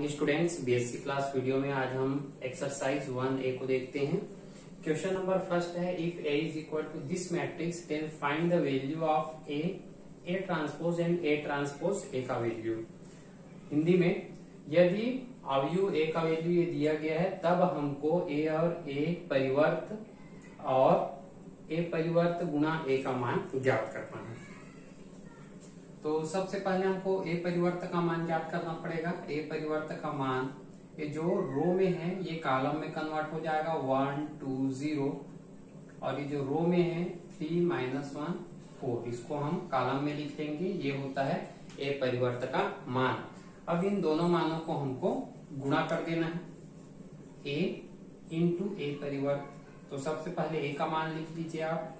Morning students, BSc class video में आज हम एक्सरसाइज 1A को देखते हैं। क्वेश्चन नंबर फर्स्ट है, if A is equal to this matrix then find the value of A transpose and A transpose A का value. Hindi में, यदि अवयु A का वैल्यू ये दिया गया है तब हमको A और A परिवर्त और A परिवर्त गुणा A का मान ज्ञात करना है। तो सबसे पहले हमको A परिवर्त का मान ज्ञात करना पड़ेगा। A परिवर्त का मान ये जो रो में है ये कॉलम में कन्वर्ट हो जाएगा 1 2 0 और ये जो रो में है 3 -1 4, इसको हम कॉलम में लिख लेंगे। ये होता है A परिवर्त का मान। अब इन दोनों मानों को हमको गुणा कर देना है, A इंटू A परिवर्त। तो सबसे पहले A का मान लिख लीजिए आप,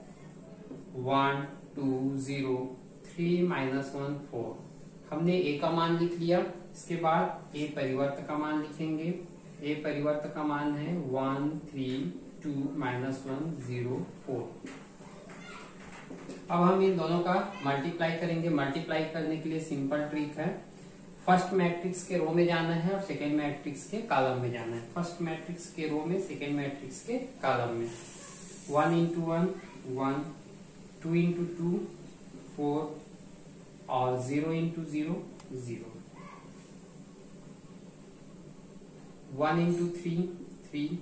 1 2 0 3 -1 4। हमने A का मान लिख लिया। इसके बाद A परिवर्त का मान लिखेंगे। A परिवर्त का मान है 1 3 2 -1 0 4। अब हम इन दोनों का मल्टीप्लाई करेंगे। मल्टीप्लाई करने के लिए सिंपल ट्रिक है, फर्स्ट मैट्रिक्स के रो में जाना है और सेकेंड मैट्रिक्स के कॉलम में जाना है। फर्स्ट मैट्रिक्स के रो में, सेकेंड मैट्रिक्स के कॉलम में। 1 × 1 1, 2 × 2 4 और 0 × 0 0, 1 × 3 3,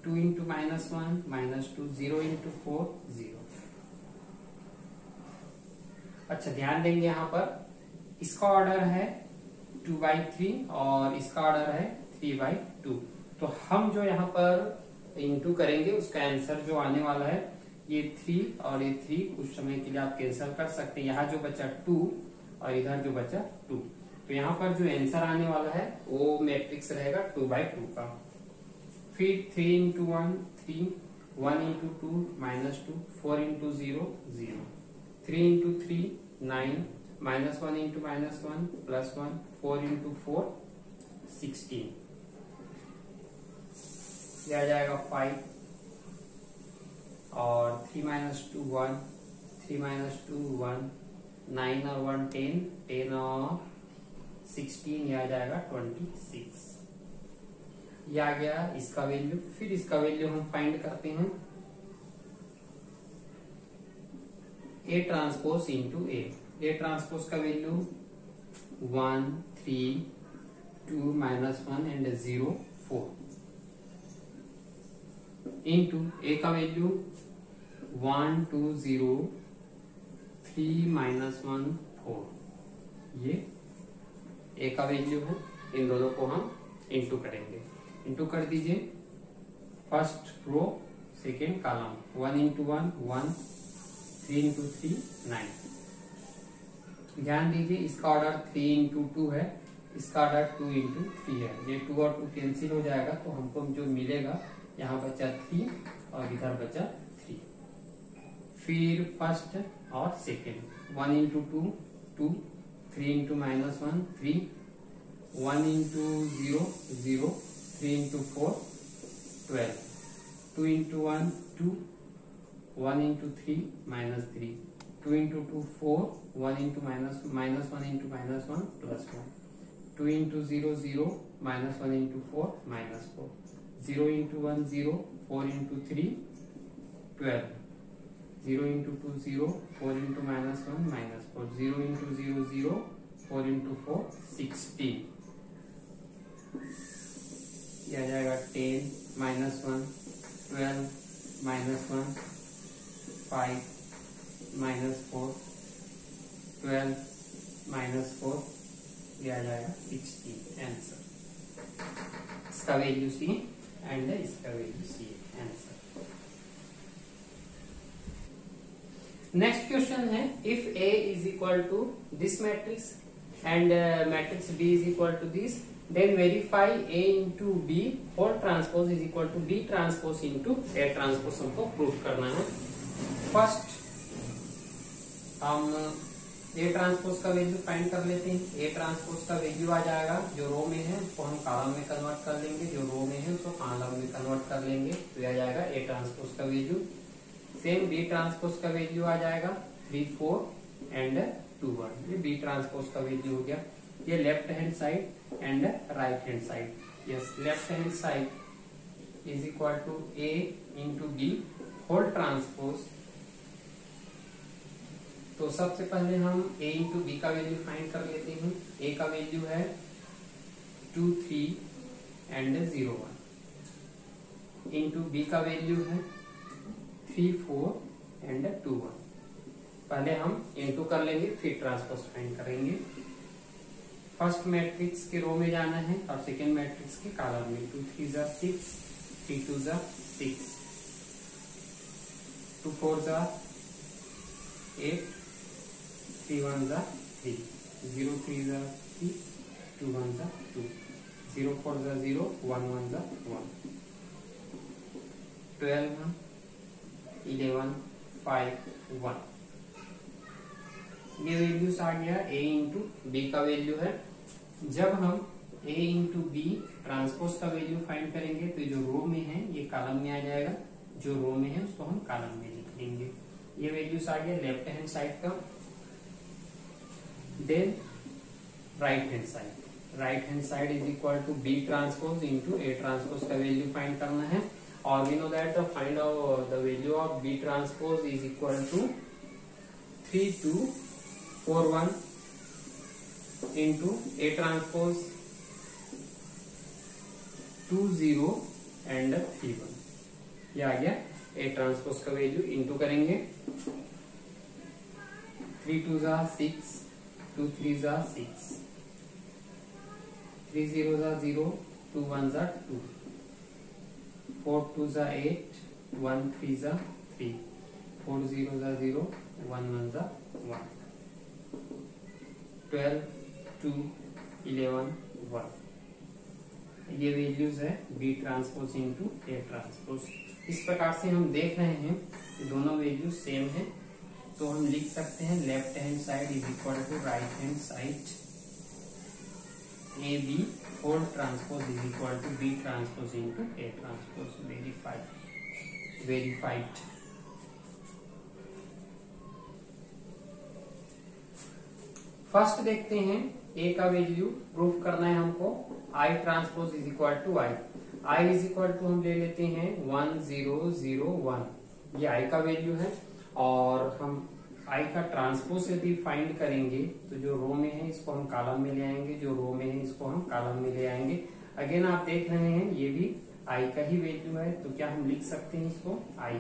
2 × -1 -2, 0 × 4 0। अच्छा, ध्यान देंगे यहाँ पर इसका ऑर्डर है 2/3 और इसका ऑर्डर है 3/2। तो हम जो यहाँ पर इंटू करेंगे उसका आंसर जो आने वाला है ये 3 और ये 3 कुछ समय के लिए आप कैंसिल कर सकते हैं। यहाँ जो बचा 2 और इधर जो बचा 2, तो यहाँ पर जो आंसर आने वाला है वो मैट्रिक्स रहेगा 2/2 का। फिर 3 × 1 3, 1 × 2 -2, 4 × 0 0, 3 × 3 9, -1 × -1 +1, 4 × 4 16, ये आ जाएगा 5 और 3 - 2 1, 3 - 2 1, 9 और 1 10, 10 और 16, ये आ जाएगा 26। ये आ गया इसका वैल्यू। फिर इसका वैल्यू हम फाइंड करते हैं, A transpose into A transpose का वैल्यू 1 3 2 -1 एंड 0 4 इंटू A का वैल्यू 1 2 0 3 -1 4, ये A का वैल्यू है। इन दोनों को हम इंटू करेंगे। इंटू कर दीजिए, फर्स्ट रो सेकेंड कॉलम, 1 × 1 1, 3 × 3 9। ध्यान दीजिए इसका ऑर्डर 3 × 2 है, इसका ऑर्डर 2 × 3 है। ये 2 और 2 कैंसिल हो जाएगा तो हमको जो मिलेगा, यहाँ बचा 3 और इधर बचा 3। फिर फर्स्ट और सेकेंड, 1 × 2 2, 3 × -1 3, 1 × 0 0, 3 × 4 12, 2 × 1 2, 1 × 3 -3, 2 × 2 4, 1 × -1 +1, 2 × 0 0, -1 × 4 -4, 0 × 1 0, 4 × 3 12, 0 × 2 0, 4 × -1 -4, 0 × 0 0, 4 × 4 16, यह आ जाएगा 10 -1 12 -1 5 -4 12 -4, यह आ जाएगा 16 आंसर। इसका वैल्यू सी एंड इसका value C answer. Next question है, if A is equal to this matrix and matrix B is equal to this, then verify A into B whole transpose is equal to B transpose into A transpose हमको prove करना है। First हम A transpose का value find कर लेते हैं। A transpose का value आ जाएगा, जो रो में है उसको हम कॉलम में कन्वर्ट कर लेंगे, जो रो में है उसको कॉलम में कन्वर्ट कर लेंगे, तो आ जाएगा A ट्रांसपोज का वैल्यू। सेम B ट्रांसपोज का वैल्यू आ जाएगा 3 4 एंड 2 1, ये B ट्रांसपोज का वैल्यू हो गया। ये left hand side and right hand side. Yes, left hand side is equal to A into B whole transpose. तो सबसे पहले हम A इंटू बी का वैल्यू फाइंड कर लेते हैं. A का वैल्यू है 2 3 एंड 0 1 इंटू बी का वैल्यू है 3 4 एंड 2 1. पहले हम इंटू कर लेंगे, फिर ट्रांसपोज फाइंड करेंगे. फर्स्ट मैट्रिक्स के रो में जाना है और सेकेंड मैट्रिक्स के कॉलम में. 2 3 जा 6, 3 2 जा 6, 2 4 जा 8, 3 1 जा 3, 0 3 जा 3, 2 1 जा 2, 0 4 जा 0, 1 1 जा 1, 12 11 5 1. ये वैल्यूज आ गया. A इंटू बी का वैल्यू है. जब हम A इंटू बी ट्रांसपोज का वैल्यू फाइंड करेंगे तो जो रो में है ये कॉलम में आ जाएगा, जो रो में है उसको हम कॉलम में लिख देंगे. ये वैल्यूज आ गया लेफ्ट हैंड साइड का. Then right hand side. Right hand side is equal to B transpose into A transpose का वैल्यू फाइंड करना है. और we know that the find the value of B transpose is equal to 3 2 4 1 into A transpose 2 0 and 3 1. ये आ गया A transpose का value. Into करेंगे 3 2 जा 6, 2 3 जा 6, 3 0 जा 0, 2 1 जा 2, 4 2 जा 8, 1 3 जा 3, 4 0 जा 0, 1 1 जा 1, 12 2 11 1. ये वैल्यूज है B transpose into A transpose. इस प्रकार से हम देख रहे हैं कि दोनों वैल्यूज सेम है. तो हम लिख सकते हैं left hand side is equal to right hand side AB whole transpose is equal to B transpose into A transpose. Verified. First देखते हैं A का वैल्यू प्रूफ करना है हमको. I transpose is equal to I is equal to हम ले लेते हैं 1 0 0 1. ये I का वैल्यू है. और हम I का ट्रांसपोज यदि फाइंड करेंगे तो जो रो में है इसको हम कॉलम में ले आएंगे, जो रो में है इसको हम कॉलम में ले आएंगे. अगेन आप देख रहे हैं ये भी I का ही वैल्यू है. तो क्या हम लिख सकते हैं इसको I.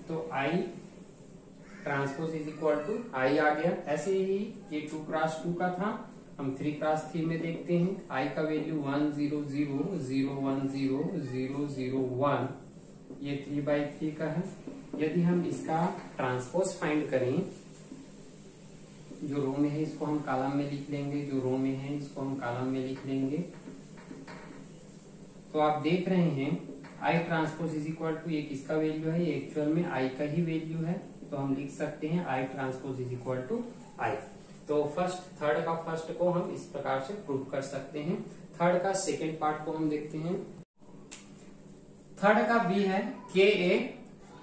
तो I transpose is equal to I आ गया. ऐसे ही ये 2 क्रॉस 2 का था, हम 3 क्रॉस 3 में देखते हैं. I का वैल्यू 1 0 0 0 1 0 0 0 1. ये 3/3 का है. यदि हम इसका ट्रांसपोज फाइंड करें, जो रो में है इसको हम कॉलम में लिख लेंगे, जो रो में है इसको हम कॉलम में लिख लेंगे. तो आप देख रहे हैं I transpose is equal to ये किसका वैल्यू है, ये एक्चुअल में I का ही वैल्यू है. तो हम लिख सकते हैं I transpose is equal to I. तो थर्ड का फर्स्ट को हम इस प्रकार से प्रूव कर सकते हैं. थर्ड का सेकेंड पार्ट को हम देखते हैं. थर्ड का B है KA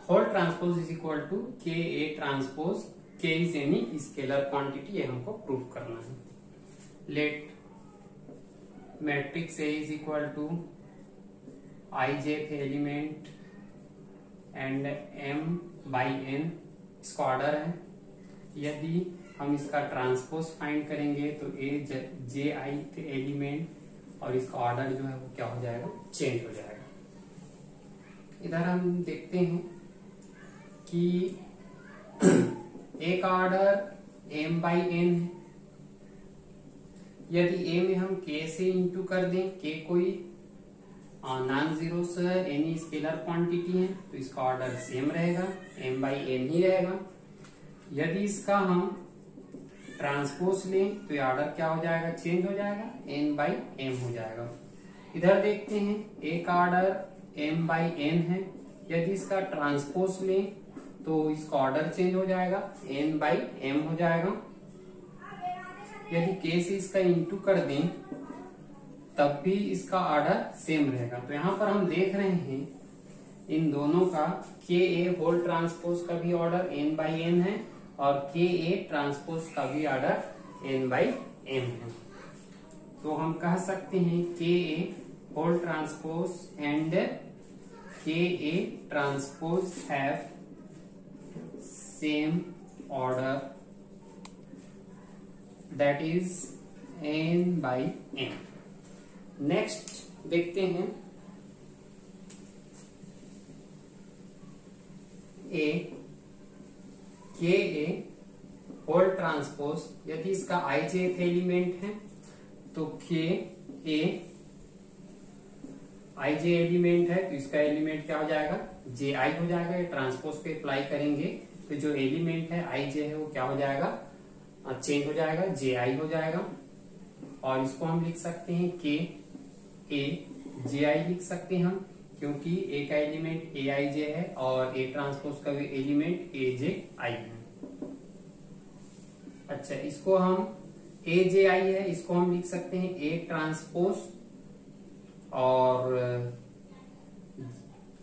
whole transpose is equal to KA transpose. K is any scalar quantity, ये हमको प्रूव करना है. Let matrix A is equal to ijth element and m/n. इसका ऑर्डर है. यदि हम इसका ट्रांसपोज फाइंड करेंगे तो j एलिमेंट और इसका ऑर्डर जो है वो क्या हो जाएगा, चेंज हो जाएगा. इधर हम देखते हैं कि A का ऑर्डर m/n है. यदि A में हम K से इंटू कर दें, K कोई नॉन जीरो से एनी स्केलर क्वांटिटी है तो इसका ऑर्डर सेम रहेगा, m/n ही रहेगा. यदि इसका हम ट्रांसपोज लें तो ये ऑर्डर क्या हो जाएगा, चेंज हो जाएगा, n/m हो जाएगा. इधर देखते हैं A का ऑर्डर m/n है. यदि इसका ट्रांसपोज लें तो इसका ऑर्डर चेंज हो जाएगा, n/m हो जाएगा. यदि K से इसका इंटू कर दें तब भी इसका ऑर्डर सेम रहेगा. तो यहाँ पर हम देख रहे हैं इन दोनों का KA होल ट्रांसपोज का भी ऑर्डर n/n है और KA ट्रांसपोज का भी ऑर्डर n/m है. तो हम कह सकते हैं k A whole transpose and के A transpose have same order, that is n by n। Next देखते हैं ए के ए होल ट्रांसपोज, यदि इसका आई जे एलिमेंट है तो के ए आई जे एलिमेंट है तो इसका एलिमेंट क्या हो जाएगा, जे आई हो जाएगा। ट्रांसपोज पे अप्लाई करेंगे तो जो एलिमेंट है आई जे है वो क्या हो जाएगा, चेंज हो जाएगा, जे आई हो जाएगा। और इसको हम लिख सकते हैं के ए जे आई लिख सकते हैं हम, क्योंकि ए का एलिमेंट ए आई जे है और ए ट्रांसपोज का भी एलिमेंट ए जे आई है। अच्छा, इसको हम ए जे आई है, इसको हम लिख सकते हैं ए ट्रांसपोज और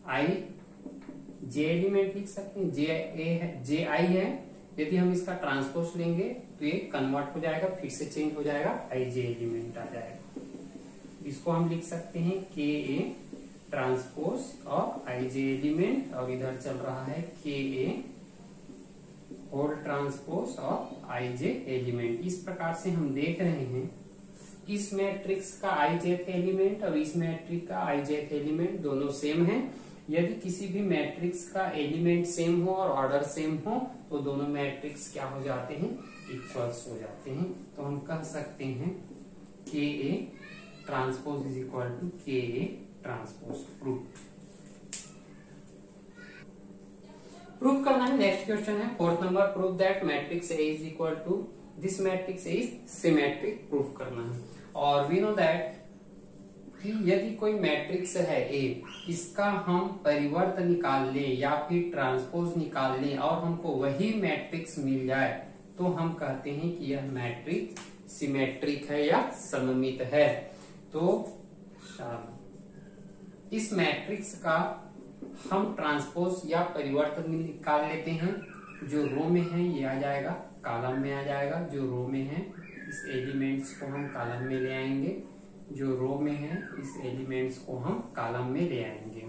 आई जे एलिमेंट लिख सकते हैं, जे ए है जे आई है। यदि हम इसका ट्रांसपोज लेंगे तो ये कन्वर्ट हो जाएगा, फिर से चेंज हो जाएगा, आई जे एलिमेंट आ जाएगा। इसको हम लिख सकते हैं के ए ट्रांसपोज और आई जे एलिमेंट, और इधर चल रहा है के ए होल ट्रांसपोज और आई जे एलिमेंट। इस प्रकार से हम देख रहे हैं इस मैट्रिक्स का आई जे एलिमेंट और इस मैट्रिक्स का आई जे एलिमेंट दोनों सेम है। यदि किसी भी मैट्रिक्स का एलिमेंट सेम हो और ऑर्डर सेम हो तो दोनों मैट्रिक्स क्या हो जाते हैं, इक्वल्स हो जाते हैं। तो हम कह सकते हैं k A transpose is equal to k A transpose. Proof करना है। नेक्स्ट क्वेश्चन है 4th number, proof that matrix A is equal to this matrix A is symmetric. Proof करना है। और वी नो दैट कि यदि कोई मैट्रिक्स है ए, इसका हम परिवर्त निकाल लें या फिर ट्रांसपोज निकाल लें और हमको वही मैट्रिक्स मिल जाए तो हम कहते हैं कि यह मैट्रिक्स सिमेट्रिक है या सममित है। तो इस मैट्रिक्स का हम ट्रांसपोज या परिवर्तन निकाल लेते हैं। जो रो में है ये आ जाएगा, कॉलम में आ जाएगा। जो रो में है इस एलिमेंट्स को हम कॉलम में ले आएंगे, जो रो में है इस एलिमेंट्स को हम कॉलम में ले आएंगे।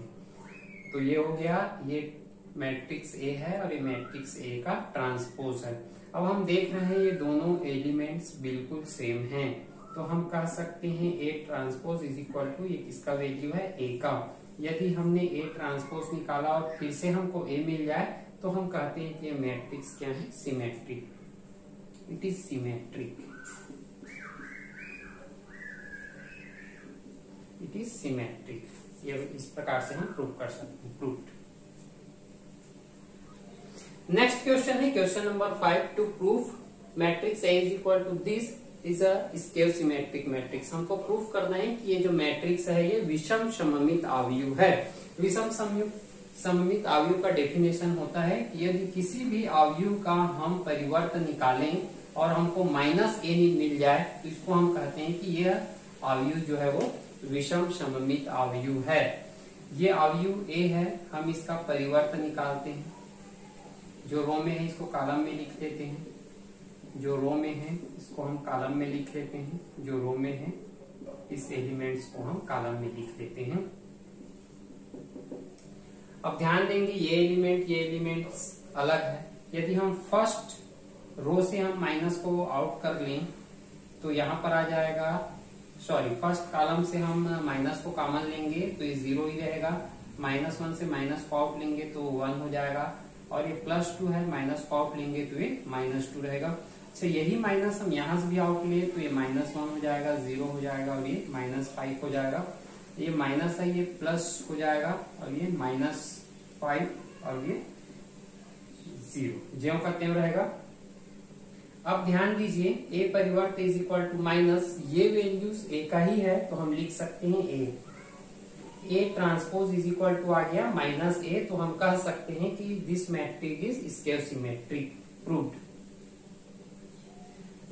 तो ये हो गया, ये मैट्रिक्स ए है और ये मैट्रिक्स ए का ट्रांसपोज है। अब हम देख रहे हैं ये दोनों एलिमेंट्स बिल्कुल सेम हैं, तो हम कह सकते हैं A transpose is equal to, ये किसका वैल्यू है, ए का। यदि हमने ए ट्रांसपोज निकाला और फिर से हमको ए मिल जाए तो हम कहते हैं कि ये मैट्रिक्स क्या है, symmetric. It is symmetric, it is symmetric. ये इस प्रकार से हम प्रूव कर सकते हैं। प्रूव्ड। नेक्स्ट क्वेश्चन है question number 5, to prove matrix A is equal to this is a square symmetric matrix. हमको प्रूफ करना है कि ये जो मैट्रिक्स है ये विषम सममित आव्यूह है। विषम सममित आव्यूह का डेफिनेशन होता है कि यदि किसी भी आव्यूह का हम परिवर्त निकालें और हमको -a मिल जाए तो इसको हम कहते हैं कि यह आव्यूह जो है वो विषम सममित आव्यूह है। ये आव्यूह ए है, हम इसका परिवर्त निकालते हैं। जो रो में है इसको कॉलम में लिख लेते हैं, जो रो में है इसको हम कॉलम में लिख लेते हैं, जो रो में है इस एलिमेंट्स को हम कॉलम में लिख लेते हैं। अब ध्यान देंगे ये एलिमेंट्स अलग है। यदि हम फर्स्ट रो से हम माइनस को आउट कर लें तो यहाँ पर आ जाएगा, सॉरी फर्स्ट कॉलम से हम माइनस को कॉमन लेंगे तो ये 0 ही रहेगा। -1 से माइनस को आउट लेंगे तो 1 हो जाएगा, और ये +2 है, माइनस को आउट लेंगे तो ये -2 रहेगा। अच्छा, यही माइनस हम यहाँ से भी आउट लिए तो ये -1 हो जाएगा, 0 हो जाएगा, और ये -5 हो जाएगा। ये माइनस है, ये प्लस हो जाएगा, और ये -5 और ये 0 ज्यों का त्यों रहेगा। अब ध्यान दीजिए ए परिवर्त इज इक्वल टू माइनस, ये वैल्यूज ए का ही है तो हम लिख सकते हैं A transpose is equal to आ गया -a, तो हम कह सकते हैं कि this matrix is square symmetric. Proved.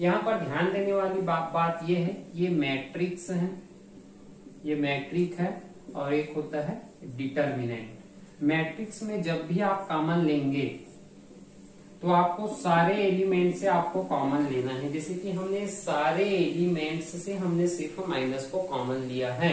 यहाँ पर ध्यान देने वाली बात ये है, ये मैट्रिक्स है, ये मैट्रिक है और एक होता है डिटर्मिनेंट। मैट्रिक्स में जब भी आप कॉमन लेंगे तो तो आपको सारे एलिमेंट से आपको कॉमन लेना है। जैसे कि हमने सारे एलिमेंट्स से हमने सिर्फ माइनस को कॉमन लिया है।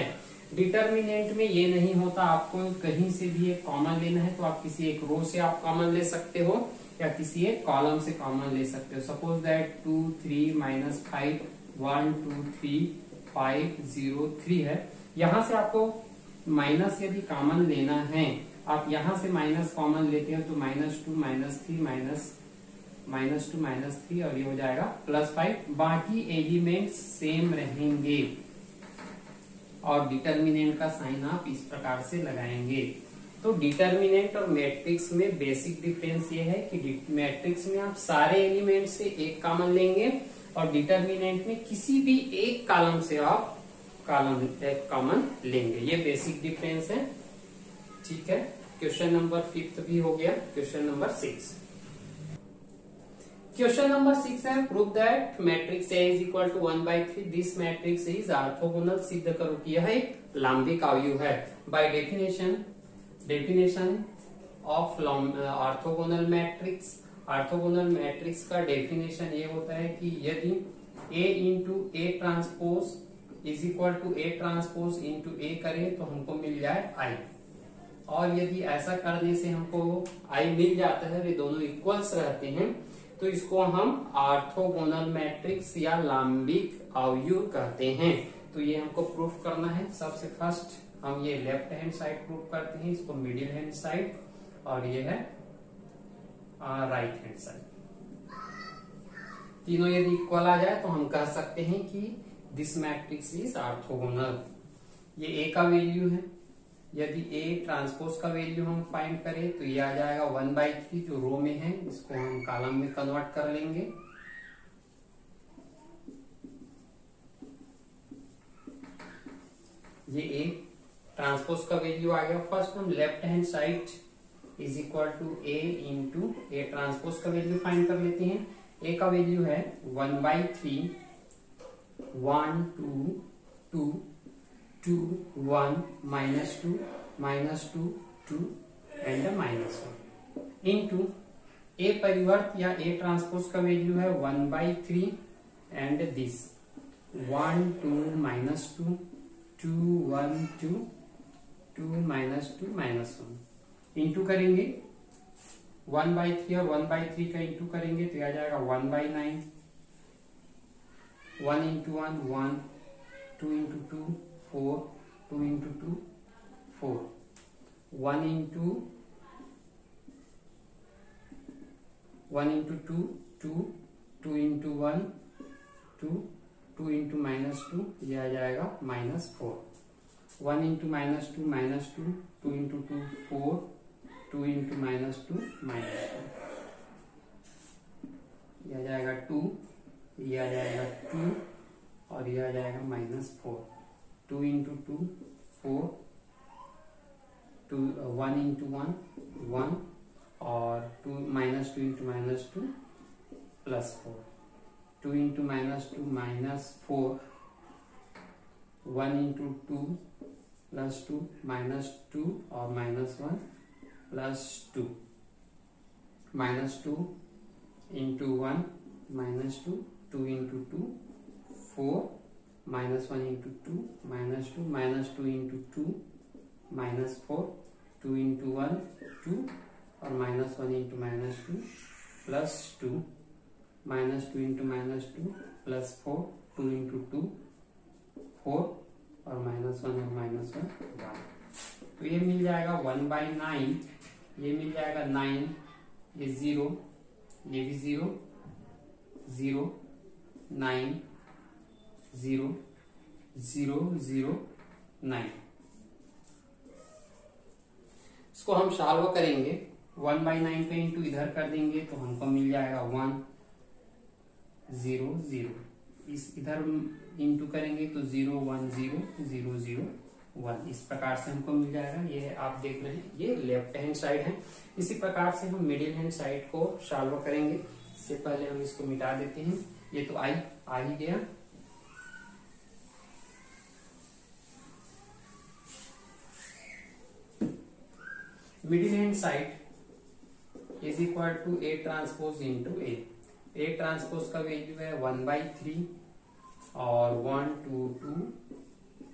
डिटर्मिनेंट में ये नहीं होता, आपको कहीं से भी एक कॉमन लेना है तो आप किसी एक रो से आप कॉमन ले सकते हो या किसी एक कॉलम से कॉमन ले सकते हो। सपोज दैट 2 3 -5 1 2 3 5 0 3 है। यहां से आपको माइनस यदि कॉमन लेना है, आप यहां से माइनस कॉमन लेते हो तो -2 -3 -2 -3 और ये हो जाएगा +5। बाकी एलिमेंट्स सेम रहेंगे और डिटर्मिनेंट का साइन आप इस प्रकार से लगाएंगे। तो डिटर्मिनेंट और मैट्रिक्स में बेसिक डिफरेंस ये है कि मैट्रिक्स में आप सारे एलिमेंट से एक कॉमन लेंगे और डिटर्मिनेंट में किसी भी एक कॉलम से आप एक कॉमन लेंगे। ये बेसिक डिफरेंस है। ठीक है, क्वेश्चन नंबर 5 भी हो गया। क्वेश्चन नंबर 6, क्वेश्चन नंबर 6 है prove that matrix A is equal to 1/3 this matrix is orthogonal. सिद्ध करो कि यह एक लांबिक अवयव है। By definition of orthogonal matrix. Orthogonal matrix का डेफिनेशन ये होता है कि यदि A into A transpose is equal to A transpose into A करें तो हमको मिल जाए I, और यदि ऐसा करने से हमको I मिल जाता है, वे दोनों इक्वल्स रहते हैं, तो इसको हम ऑर्थोगोनल मैट्रिक्स या लांबिक अवयव कहते हैं। तो ये हमको प्रूफ करना है। सबसे फर्स्ट हम ये लेफ्ट हैंड साइड प्रूफ करते हैं, इसको मिडिल हैंड साइड, और ये है राइट हैंड साइड। तीनों यदि इक्वल आ जाए तो हम कह सकते हैं कि दिस मैट्रिक्स इज ऑर्थोगोनल। ये A का वैल्यू है। यदि A ट्रांसपोज का वैल्यू हम फाइंड करें तो ये आ जाएगा 1/3 जो रो में है, इसको हम कॉलम में कन्वर्ट कर लेंगे। ये A ट्रांसपोज का वैल्यू आ गया। फर्स्ट हम left hand side is equal to A into A transpose का वैल्यू फाइंड कर लेते हैं। A का वैल्यू है 1/3 1 2 2 2 1 -2 -2 2 एंड -1 इंटू A परिवर्त या A ट्रांसपोज का वैल्यू है 1/3 एंड दिस 1 2 -2 2 1 2 2 -2 -1 इंटू करेंगे 1/3 और 1/3 का इंटू करेंगे तो आ जाएगा 1/9 1 into 1 1 2 into 2 4 2 into 2 4 1 into 2 2 2 into 1 2 2 into -2 ये आ जाएगा -4 1 इंटू -2 -2 2 इंटू 2 4 2 इंटू -2 -2 ये आ जाएगा 2, ये आ जाएगा 2 और ये आ जाएगा -4 2 इंटू 2 4 2 1 इंटू 1 1 और 2 -2 इंटू -2 +4 2 इंटू -2 -4 1 इंटू 2 +2 -2 और -1 +2 -2 into 1 -2 2 into 2 4 -1 into 2 -2 -2 into 2 -4 2 into 1 2 और -1 इंटू -2 +2 -2 इंटू -2 +4 2 इंटू 2 4 और -1 और -1 1। तो ये मिल जाएगा 1/9, ये मिल जाएगा 9, ये 0, ये भी 0 0 9 0 0 0 9। इसको हम सॉल्व करेंगे 1/9 पे इंटू इधर कर देंगे तो हमको मिल जाएगा 1 0 0। इस इधर इंटू करेंगे तो 0 1 0 0 0 1। इस प्रकार से हमको मिल जाएगा। ये आप देख रहे हैं ये लेफ्ट हैंड साइड है। इसी प्रकार से हम मिडिल हैंड साइड को सॉल्व करेंगे। इससे पहले हम इसको मिटा देते हैं। ये तो आ ही गया। Middle hand side is equal to A transpose into A. A transpose का वैल्यू है 1/3 और 1 2 2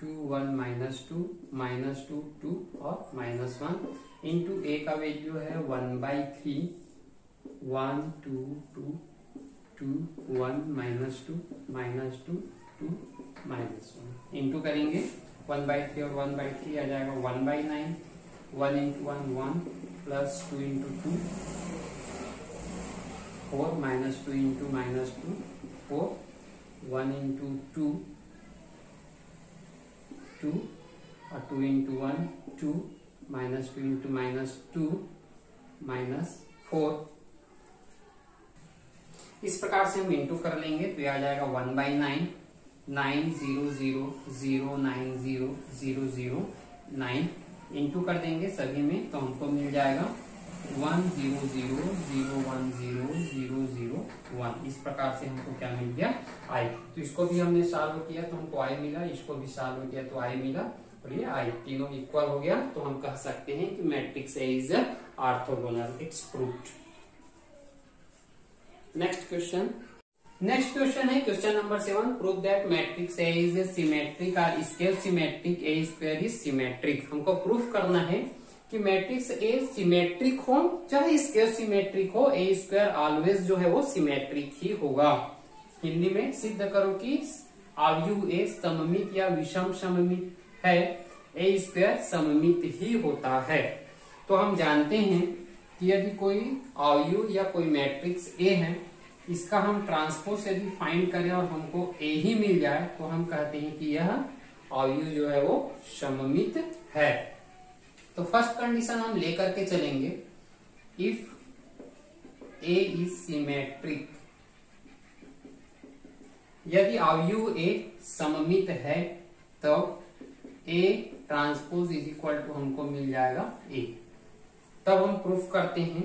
2 1 -2 -2 2 और -1 इंटू ए का वैल्यू है 1/3 1 2 2 2 1 -2 -2 2 -1 इंटू करेंगे 1/3 और 1/3 आ जाएगा 1/9 1 into 1 1 plus 2 into 2 4 -2 into -2 4 1 into 2 2 और 2 इंटू 1 2 -2 इंटू -2 -4। इस प्रकार से हम इंटू कर लेंगे तो ये आ जाएगा 1/9 9 0 0 0 9 0 0 0 9 इंटू कर देंगे सभी में तो हमको मिल जाएगा 1 0 0 0 1 0 0 0 1। इस प्रकार से हमको क्या मिल गया आई। तो इसको भी हमने सॉल्व किया तो हमको आई मिला, इसको भी सॉल्व किया तो आई मिला और ये आई तीनों इक्वल हो गया। तो हम कह सकते हैं कि matrix A is orthogonal, it's proved. Next question है question number 7। Prove that matrix A is symmetric और square symmetric A square is symmetric. हमको प्रूफ करना है कि मैट्रिक्स ए सिमेट्रिक हो चाहे स्क्वायर सिमेट्रिक हो, ए स्क्वायर ऑलवेज जो है वो सिमेट्रिक ही होगा। हिंदी में सिद्ध करो कि अवयव ए सममित या विषम सममित है, ए स्क्वायर सममित ही होता है। तो हम जानते हैं कि यदि कोई अवयव या कोई मैट्रिक्स ए है, इसका हम ट्रांसपोज यदि फाइंड करें और हमको ए ही मिल जाए तो हम कहते हैं कि यह अवयव जो है वो सममित है। तो फर्स्ट कंडीशन हम लेकर के चलेंगे, इफ ए इज सिमेट्रिक। यदि अवयव ए सममित है तो A transpose is equal to हमको मिल जाएगा ए। तब हम प्रूफ करते हैं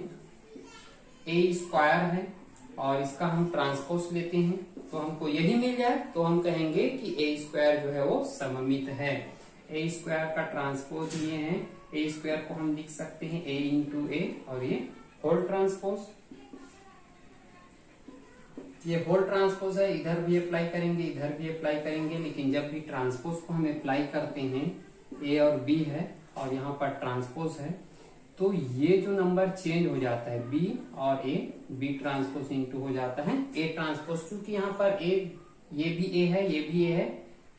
ए स्क्वायर है और इसका हम ट्रांसपोज लेते हैं तो हमको यही मिल जाए तो हम कहेंगे कि ए स्क्वायर जो है वो सममित है। ए स्क्वायर का ट्रांसपोज ये है, ए स्क्वायर को हम लिख सकते हैं ए इंटू ए और ये होल ट्रांसपोज, ये होल ट्रांसपोज है, इधर भी अप्लाई करेंगे इधर भी अप्लाई करेंगे। लेकिन जब भी ट्रांसपोज को हम अप्लाई करते हैं, ए और बी है और यहाँ पर ट्रांसपोज है, तो ये जो नंबर चेंज हो जाता है बी और ए, बी ट्रांसपोज इंटू हो जाता है ए ट्रांसपोज। क्योंकि यहाँ पर ए, ये भी ए है ये भी ए है,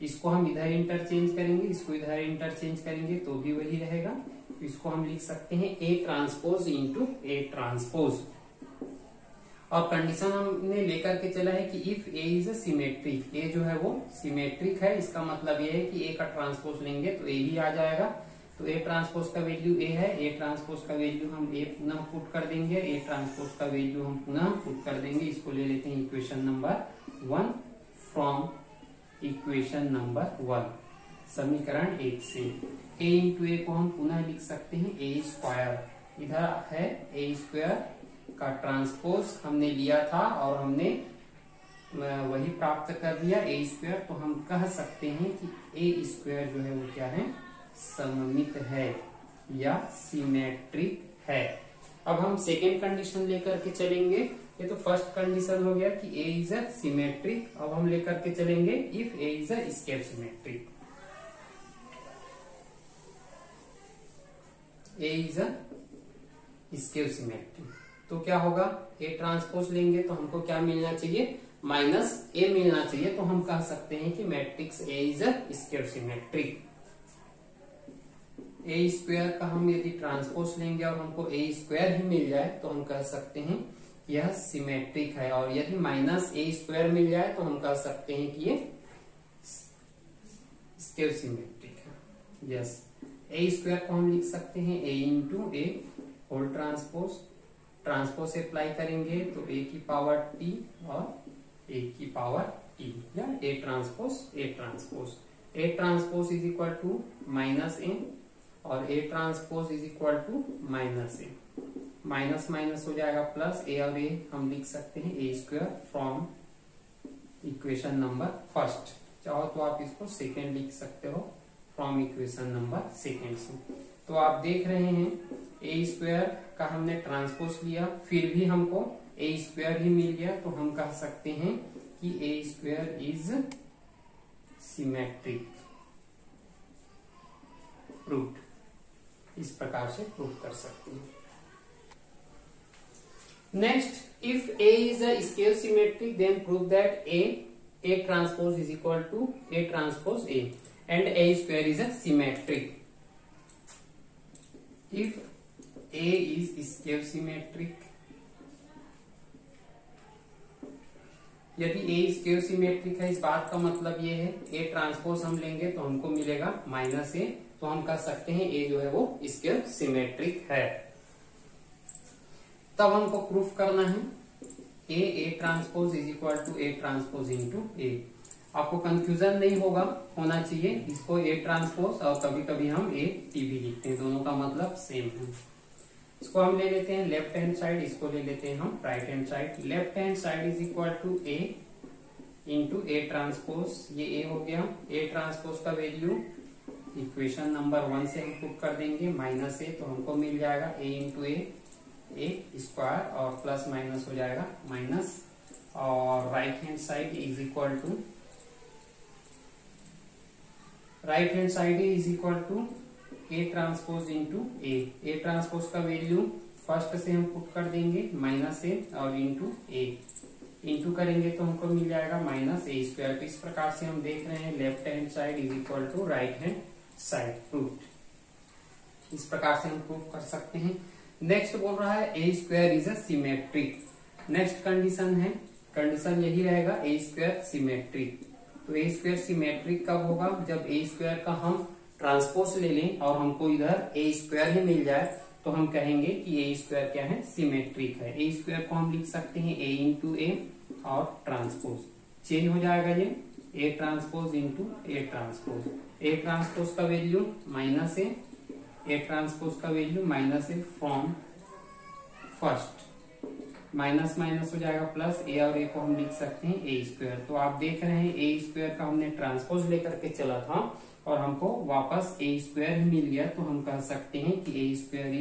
इसको हम इधर इंटरचेंज करेंगे इसको इधर इंटरचेंज करेंगे तो भी वही रहेगा। तो इसको हम लिख सकते हैं A transpose into A transpose. और कंडीशन हमने लेकर के चला है कि इफ ए इज सिमेट्रिक, ए जो है वो सिमेट्रिक है, इसका मतलब ये है कि ए का ट्रांसपोज लेंगे तो ए ही आ जाएगा। तो ए ट्रांसपोज का वैल्यू ए है, ए ट्रांसपोज का वैल्यू हम ए पुनः पुट कर देंगे, ए ट्रांसपोज का वैल्यू हम पुनः पुट कर देंगे। इसको ले लेते हैं equation number 1 from equation number 1 समीकरण 1 से। ए इंटू ए को हम पुनः लिख सकते हैं ए स्क्वायर, इधर है ए स्क्वायर का ट्रांसपोज हमने लिया था और हमने वही प्राप्त कर दिया ए स्क्वायर। तो हम कह सकते हैं कि ए स्क्वायर जो है वो क्या है, सममित है या सिमेट्रिक है। अब हम सेकेंड कंडीशन लेकर के चलेंगे। ये तो फर्स्ट कंडीशन हो गया कि ए इज अ सिमेट्रिक। अब हम लेकर के चलेंगे if A is a square symmetric. A is a square symmetric तो क्या होगा, ए ट्रांसपोज लेंगे तो हमको क्या मिलना चाहिए, माइनस ए मिलना चाहिए। तो हम कह सकते हैं कि matrix A is a square symmetric. A square का हम यदि ट्रांसपोज लेंगे और हमको ए स्क्वायर ही मिल जाए तो हम कह सकते हैं यह सिमेट्रिक है। और यदि माइनस ए स्क्वायर मिल जाए तो हम कह सकते हैं कि ये स्क्वायर सिमेट्रिक है। यस, ए स्क्वायर को हम लिख सकते हैं ए इंटू ए होल ट्रांसपोज, ट्रांसपोज से अप्लाई करेंगे तो ए की पावर टी और ए की पावर टी या A transpose A transpose. A transpose is equal to minus A और A transpose is equal to minus A, minus minus हो जाएगा प्लस, ए और ए हम लिख सकते हैं A square from equation number first. चाहो तो आप इसको सेकेंड लिख सकते हो फ्रॉम इक्वेशन नंबर सेकेंड से। तो आप देख रहे हैं ए स्क्वायर का हमने ट्रांसपोज लिया, फिर भी हमको ए स्क्वायर ही मिल गया, तो हम कह सकते हैं कि ए स्क्वायर इज सिमेट्रिक। प्रूफ इस प्रकार से प्रूफ कर सकते हैं। Next, if A is a scale symmetric, then prove that A transpose is equal to A transpose A and A square is a symmetric. If A is scale symmetric, यदि A square symmetric है, इस बात का मतलब ये है A transpose हम लेंगे तो हमको मिलेगा -A, तो हम कह सकते हैं A जो है वो स्क्वायर सिमेट्रिक है। तब हमको प्रूफ करना है A transpose is equal to A transpose into A। आपको कंफ्यूजन नहीं होना चाहिए, इसको A ट्रांसपोज और कभी कभी हम A T भी लिखते हैं, दोनों का मतलब सेम है। इसको हम ले लेते हैं लेफ्ट हैंड साइड, इसको ले लेते हैं हम right hand side. Left hand side is equal to A into A transpose, ये A हो गया। A ट्रांसपोज का वैल्यू इक्वेशन नंबर 1 से हम पुट कर देंगे -A, तो हमको मिल जाएगा A इंटू A स्क्वायर और प्लस माइनस हो जाएगा माइनस, और right hand side is equal to A transpose into A transpose का वैल्यू फर्स्ट से हम पुट कर देंगे -A और इंटू A, इंटू करेंगे तो हमको मिल जाएगा -A स्क्वायर। तो इस प्रकार से हम देख रहे हैं left hand side is equal to right hand side. Proof इस प्रकार से हम प्रूफ कर सकते हैं। नेक्स्ट बोल रहा है A square is a symmetric. Next condition है, कंडीशन यही रहेगा A स्क्वायर सिमेट्रिक। तो A स्क्वायर सिमेट्रिक कब होगा? जब A स्क्वायर का हम ट्रांसपोज ले लें और हमको इधर A स्क्वायर ही मिल जाए, तो हम कहेंगे कि A स्क्वायर क्या है? सिमेट्रिक है। A स्क्वायर को हम लिख सकते हैं A इंटू A और ट्रांसपोज, चेंज हो जाएगा ये A transpose into A transpose. A transpose का वैल्यू -A, A ट्रांसपोज का value -A from first, minus minus हो जाएगा प्लस, A और A को हम लिख सकते हैं A स्क्वायर। तो आप देख रहे हैं A स्क्वायर का हमने ट्रांसपोज लेकर के चला था और हमको वापस A स्क्वायर ही मिल गया, तो हम कह सकते हैं कि A square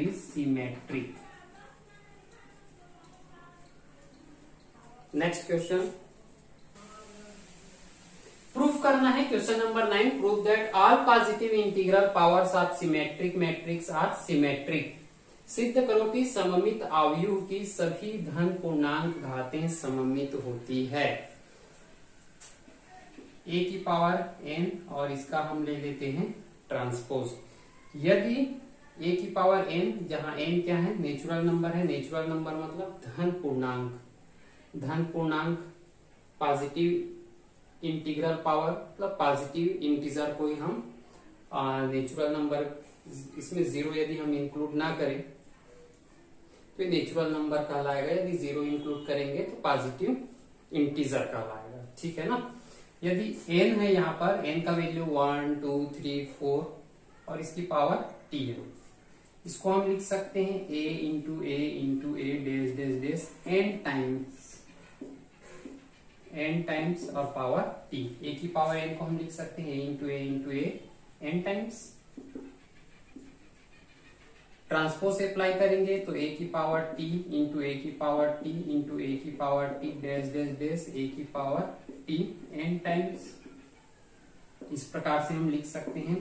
is symmetric. Next question proof करना है। Question number 9, prove that all positive integral powers of symmetric matrix are symmetric. सिद्ध करो कि सममित अवयव की सभी धन पूर्णांक घातें सममित होती है। A की पावर n और इसका हम ले लेते हैं ट्रांसपोज। यदि A की पावर n, जहां n क्या है? नेचुरल नंबर है। नेचुरल नंबर मतलब धन पूर्णांक, धन पूर्णांक पॉजिटिव इंटीग्रल पावर मतलब पॉजिटिव इंटीजर कोई हम नेचुरल नंबर, इसमें 0 यदि हम इंक्लूड ना करें तो ये नेचुरल नंबर कहलाएगा। यदि 0 इंक्लूड करेंगे तो पॉजिटिव इंटीजर कहलाएगा। ठीक है ना? यदि n है, यहाँ पर n का वैल्यू 1 2 3 4 और इसकी पावर t है, इसको हम लिख सकते हैं A into A dash dash dash n times और पावर t। A की पावर n को हम लिख सकते हैं A into A n times. Transpose apply करेंगे तो A की पावर t इंटू A की पावर t इंटू A की power t dash dash dash A की पावर t n टाइम्स। इस प्रकार से हम लिख सकते हैं।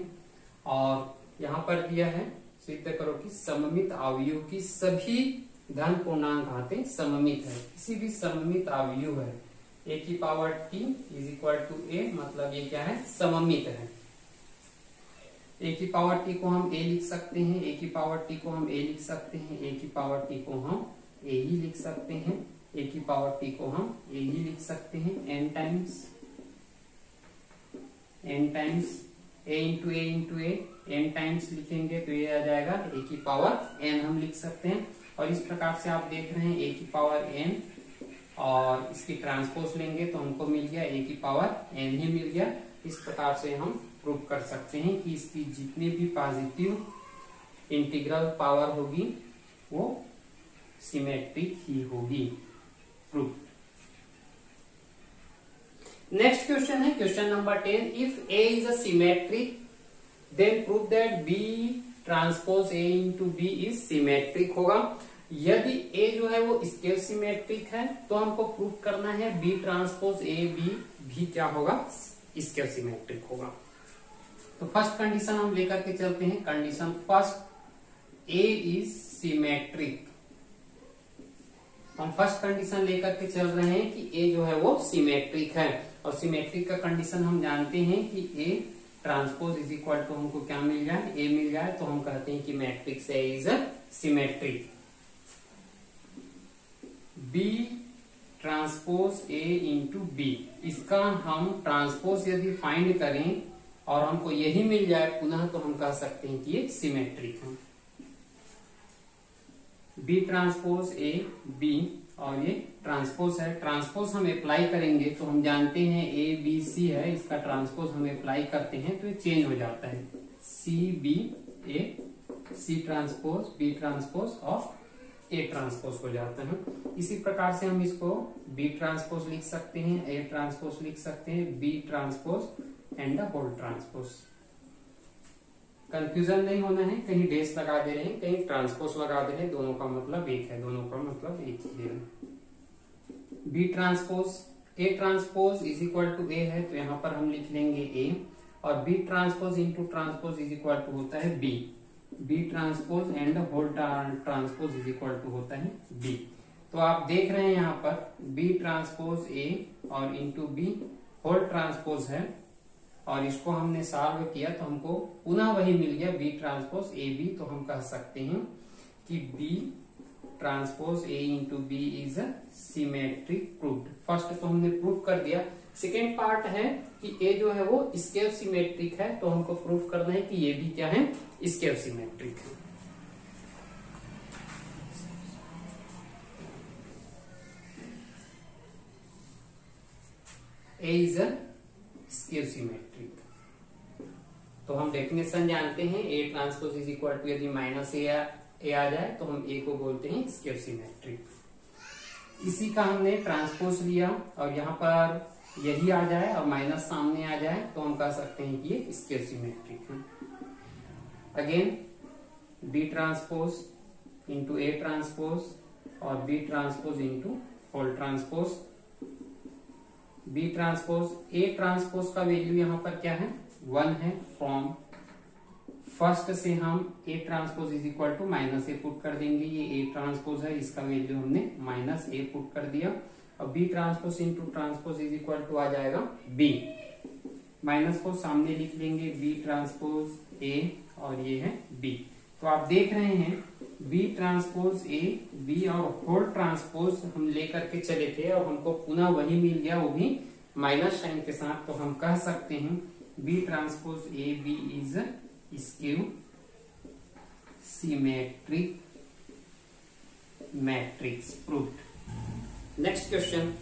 और यहाँ पर दिया है, सिद्ध करो कि सममित अवयव की सभी धन पूर्णांक घातें सममित है। किसी भी सममित अवयव है A की power t is equal to A, मतलब ये क्या है? सममित है। A की पावर t को हम A लिख सकते हैं, A की पावर t को हम A लिख सकते हैं, A की पावर t को हम A ही लिख सकते हैं, A की पावर t को हम A ही लिख सकते हैं n times A into A n times लिखेंगे तो ये आ जाएगा A की पावर n हम लिख सकते हैं। और इस प्रकार से आप देख रहे हैं A की पावर n और इसकी ट्रांसपोज लेंगे तो हमको मिल गया A की पावर n ही मिल गया। इस प्रकार से हम प्रूव कर सकते हैं कि इसकी जितनी भी पॉजिटिव इंटीग्रल पावर होगी वो सिमेट्रिक ही होगी। प्रूफ। नेक्स्ट क्वेश्चन है question number 10, if A is a symmetric then prove that B transpose A into B is symmetric होगा। यदि ए जो है वो स्केल सिमेट्रिक है तो हमको प्रूव करना है बी ट्रांसपोज ए बी भी क्या होगा, स्केल सिमेट्रिक होगा। तो फर्स्ट कंडीशन हम लेकर के चलते हैं। Condition first, A is symmetric. हम फर्स्ट कंडीशन लेकर के चल रहे हैं कि ए जो है वो सिमेट्रिक है, और सिमेट्रिक का कंडीशन हम जानते हैं कि A transpose is equal to हमको क्या मिल जाए, ए मिल जाए, तो हम कहते हैं कि matrix A is symmetric. B transpose A into B, इसका हम ट्रांसपोज यदि फाइंड करें और हमको यही मिल जाए पुनः, तो हम कह सकते हैं कि ये सिमेट्रिक है। बी ट्रांसपोज ए बी, और ये ट्रांसपोज है। ट्रांसपोज हम अप्लाई करेंगे तो हम जानते हैं ए बी सी है, इसका ट्रांसपोज हम अप्लाई करते हैं तो ये चेंज हो जाता है, सी बी ए, सी ट्रांसपोज बी ट्रांसपोज और ए ट्रांसपोज हो जाता है। इसी प्रकार से हम इसको बी ट्रांसपोज लिख सकते हैं, ए ट्रांसपोज लिख सकते हैं, B transpose and the whole transpose. Confusion नहीं होना है, कहीं डेस लगा दे रहे हैं, कहीं ट्रांसपोज लगा दे रहे हैं, दोनों का मतलब एक है, दोनों का मतलब एक ही है। B transpose A transpose is equal to A है, तो यहाँ पर हम लिख लेंगे ए, और B transpose into transpose is equal to होता है B, B transpose and whole transpose is equal to होता है बी। तो आप देख रहे हैं यहाँ पर बी ट्रांसपोज ए और इंटू बी होल ट्रांसपोज है, और इसको हमने सॉल्व किया तो हमको पुनः वही मिल गया बी ट्रांसपोज ए बी। तो हम कह सकते हैं कि B transpose A into B is symmetric proved. First तो हमने प्रूव कर दिया। सेकेंड पार्ट है कि ए जो है वो स्केल सिमेट्रिक है, तो हमको प्रूव करना है कि ये भी क्या है, स्केल सिमेट्रिक है। A is scale symmetric. तो हम डेफिनेशन जानते हैं, A transpose is equal to, यदि माइनस ए आ जाए तो हम ए को बोलते हैं स्केल सिमेट्रिक। इसी का हमने ट्रांसपोज लिया और यहाँ पर यही आ जाए और माइनस सामने आ जाए तो हम कह सकते हैं कि ये स्केल सिमेट्रिक है। Again B transpose into A transpose और B transpose into whole transpose. B transpose A transpose का वैल्यू यहाँ पर क्या है, 1 है। फ्रॉम फर्स्ट से हम A transpose is equal to minus A put कर देंगे, ये ए ट्रांसपोज है, इसका वैल्यू हमने माइनस ए पुट कर दिया। और B transpose into transpose is equal to आ जाएगा बी, माइनस को सामने लिख लेंगे, बी ट्रांसपोज ए और ये है बी। तो आप देख रहे हैं बी ट्रांसपोज ए बी और होल ट्रांसपोज हम लेकर के चले थे और हमको पुनः वही मिल गया, वो भी माइनस साइन के साथ। तो हम कह सकते हैं B transpose A B is scale symmetric matrix proved. Next question,